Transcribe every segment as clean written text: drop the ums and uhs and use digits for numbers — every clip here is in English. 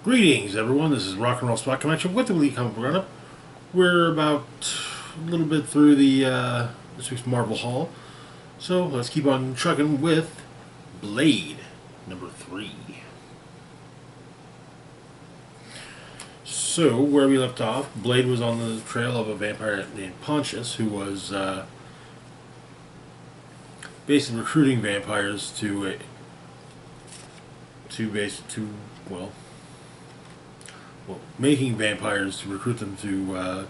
Greetings, everyone. This is Rock and Roll Spot Convention with the Weekly Comic Book Roundup. We're about a little bit through the this week's Marvel Haul, so let's keep on trucking with Blade #3. So where we left off, Blade was on the trail of a vampire named Pontius, who was basically recruiting vampires well, making vampires to recruit them to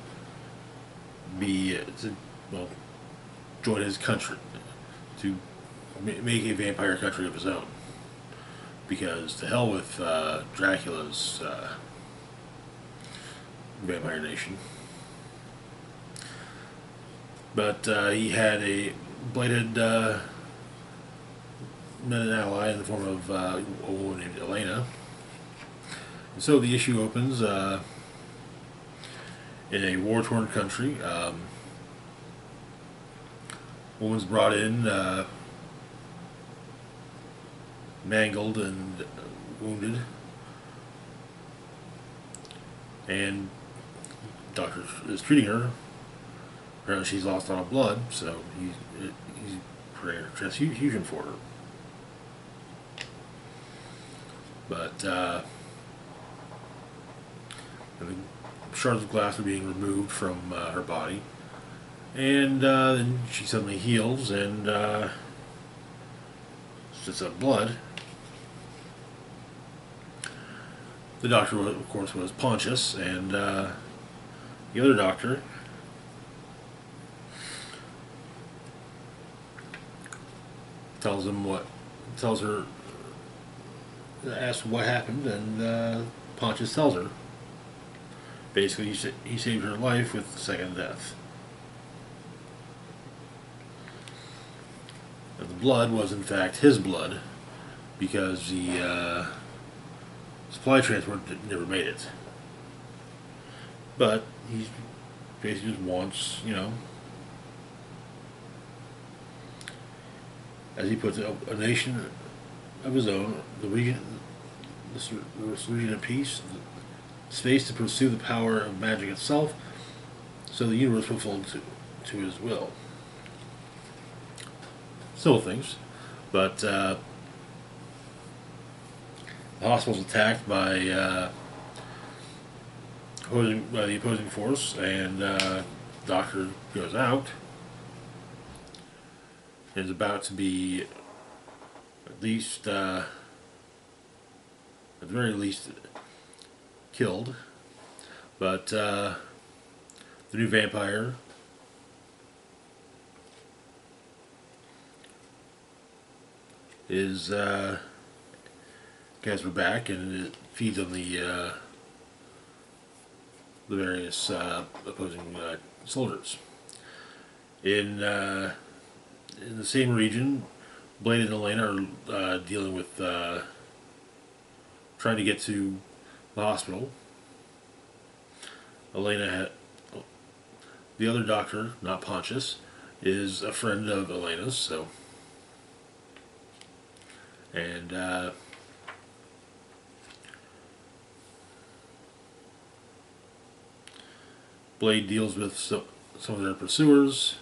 join his country, to make a vampire country of his own. Because to hell with Dracula's vampire nation. But he had Blade had met an ally in the form of a woman named Elena. And so the issue opens in a war-torn country. Woman's brought in, mangled and wounded, and doctor is treating her. Apparently she's lost a lot of blood, so he's preparing a transfusion for her. But the shards of glass are being removed from her body, and then she suddenly heals and spits up blood. The doctor, of course, was Pontius, and the other doctor asks what happened, and Pontius tells her. Basically, he saved her life with the second death. And the blood was, in fact, his blood, because the supply transport never made it. But he basically just wants, as he puts it, a nation of his own, the region of peace, space to pursue the power of magic itself, so the universe will fold to his will. Simple things, but the hospital's attacked by the opposing force, and the doctor goes out and is about to be at the very least killed, but the new vampire is guys her back, and it feeds on the various opposing soldiers. In the same region, Blade and Elena are dealing with trying to get to the hospital. The other doctor, not Pontius, is a friend of Elena's, so, and Blade deals with some of their pursuers,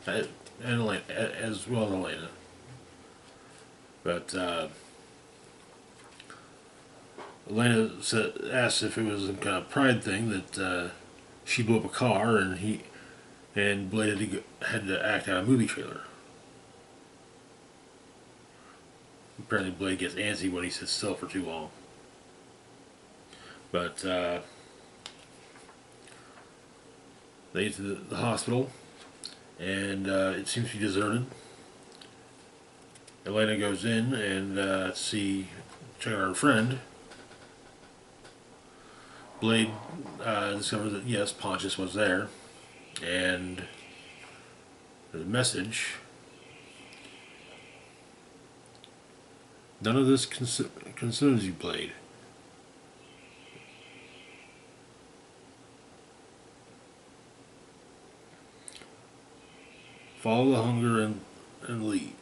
and Elena, as well as Elena. But Elena asked if it was some kind of pride thing that she blew up a car, and Blade had to act out a movie trailer. Apparently Blade gets antsy when he sits still for too long. But they get to the hospital, and it seems to be deserted. Elena goes in and check out her friend. Blade discovers that yes, Pontius was there, and there's a message. None of this concerns you, Blade. Follow the hunger and leave.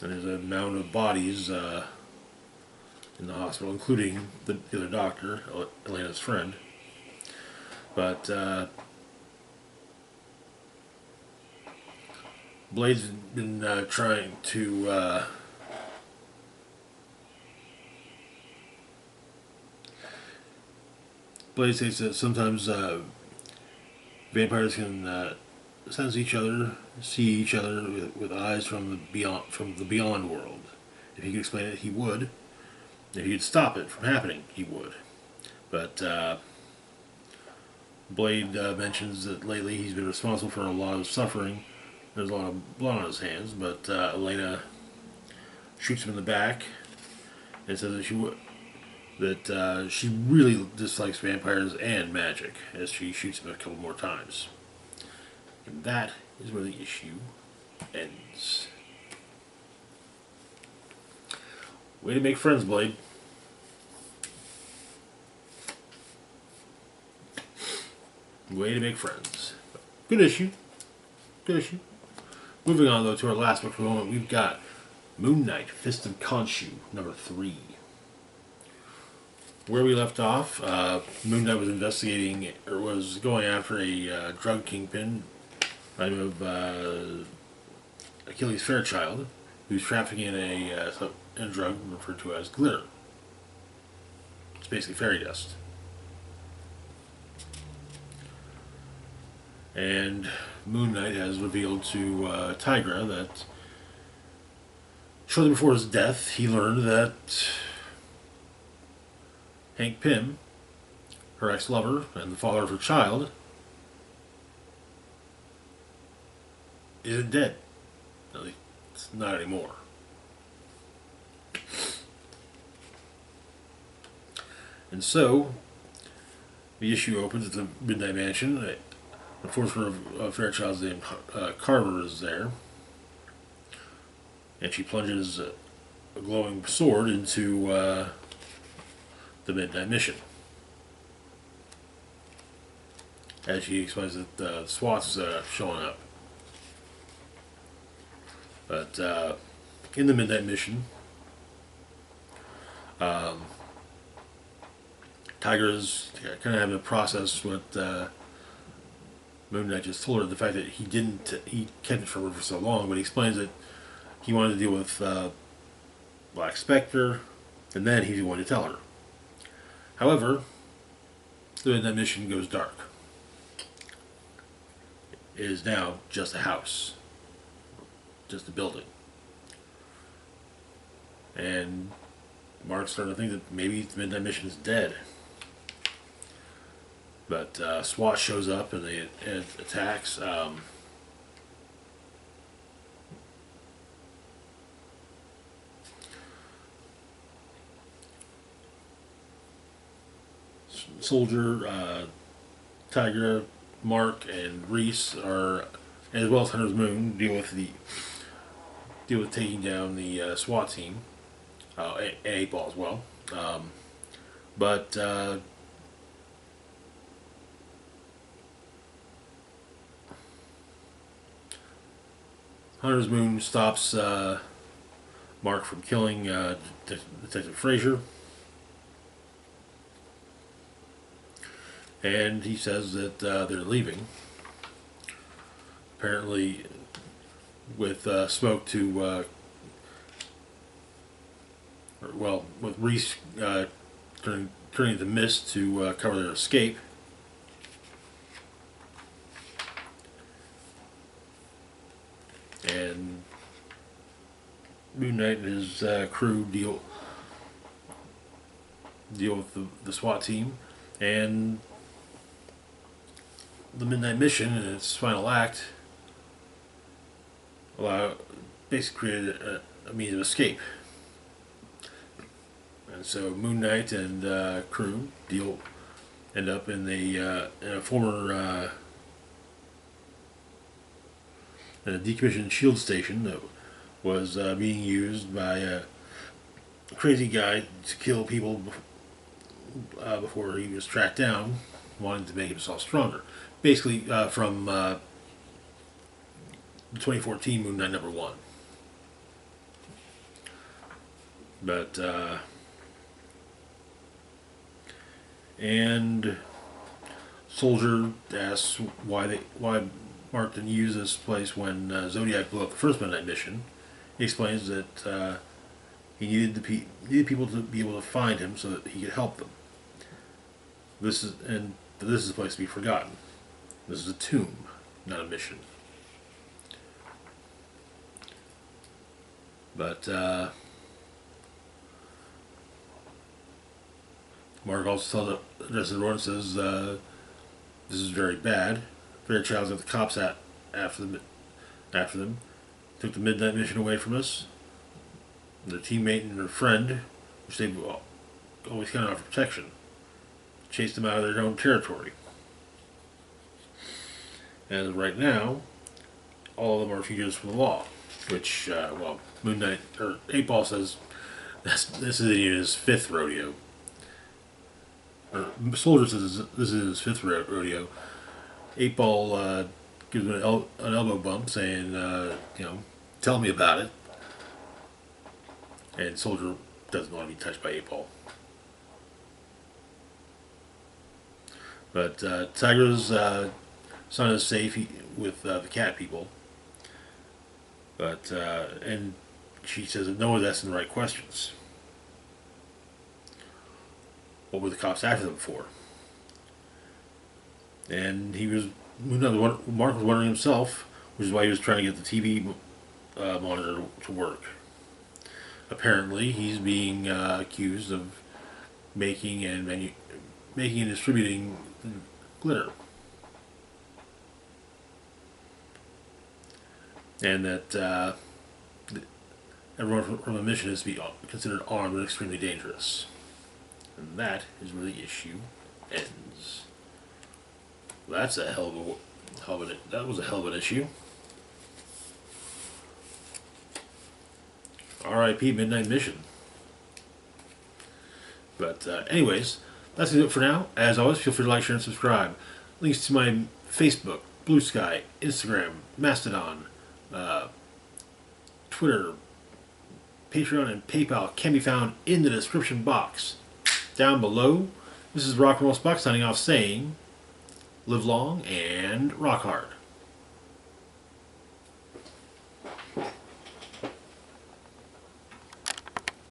And there's a mound of bodies in the hospital, including the other doctor, Elena's friend. But Blade's been trying to Blade says that sometimes vampires can sense each other, see each other with eyes from the beyond world. If he could explain it, he would. If he could stop it from happening, he would. But Blade mentions that lately he's been responsible for a lot of suffering. There's a lot of blood on his hands, but Elena shoots him in the back and says that she really dislikes vampires and magic, as she shoots him a couple more times. And that is where the issue ends. Way to make friends, Blade. Way to make friends. Good issue. Good issue. Moving on, though, to our last book for the moment, we've got Moon Knight, Fist of Khonshu, number 3. Where we left off, Moon Knight was investigating, or was going after a drug kingpin by the name of Achilles Fairchild, who's trafficking in a drug referred to as glitter. It's basically fairy dust. And Moon Knight has revealed to Tigra that shortly before his death, he learned that Hank Pym, her ex-lover and the father of her child, isn't dead. At least it's not anymore. And so, the issue opens at the Midnight Mansion. The enforcer of Fairchild's name, Carver, is there. And she plunges a glowing sword into the Midnight Mission. As she explains that the SWAT's showing up. But in the Midnight Mission, Tiger's kind of having to process what Moon Knight just told her. The fact that he kept it from her for so long, but he explains that he wanted to deal with Black Spectre, and then he wanted to tell her. However, the Midnight Mission goes dark. It is now just a house. Just a building. And Mark's starting to think that maybe the Midnight Mission is dead. But SWAT shows up and it attacks. Soldier, Tigra, Mark, and Reese are, as well as Hunter's Moon, deal with taking down the SWAT team, and 8-Ball as well. But Hunter's Moon stops Mark from killing Detective Frazier. And he says that they're leaving. Apparently, with smoke to, with Reese turning to mist to cover their escape. And Moon Knight and his crew deal with the SWAT team, and the Midnight Mission in its final act basically created a means of escape. And so Moon Knight and crew end up in a former in a decommissioned shield station that was being used by a crazy guy to kill people before he was tracked down, wanting to make himself stronger. Basically, from the 2014 Moon Knight #1. But And Soldier asks why Mark didn't use this place when Zodiac blew up the first Midnight Mission. He explains that he needed people to be able to find him so that he could help them. This is a place to be forgotten. This is a tomb, not a mission. But Mark also addresses everyone and says this is very bad. Fairchild's got the cops after them. Took the Midnight Mission away from us. Their teammate and their friend, which they always counted on for protection, chased them out of their own territory. And right now, all of them are fugitives from the law. Which, Moon Knight or 8-Ball says this is his fifth rodeo. Or Soldier says this is his fifth rodeo. 8-Ball gives him an elbow bump, saying, tell me about it. And Soldier doesn't want to be touched by 8-Ball. But Tiger's son is safe with the cat people. But, and she says that no one's asking the right questions. What were the cops after them for? And Mark was wondering himself, which is why he was trying to get the TV monitor to work. Apparently, he's being accused of making and distributing glitter. And that everyone from the mission is to be considered armed and extremely dangerous. And that is where the issue ends. That's that was a hell of an issue. R.I.P. Midnight Mission. But anyways, that's it for now. As always, feel free to like, share, and subscribe. Links to my Facebook, Blue Sky, Instagram, Mastodon, Twitter, Patreon, and PayPal can be found in the description box down below. This is Rock and Roll Spock signing off saying, live long and rock hard.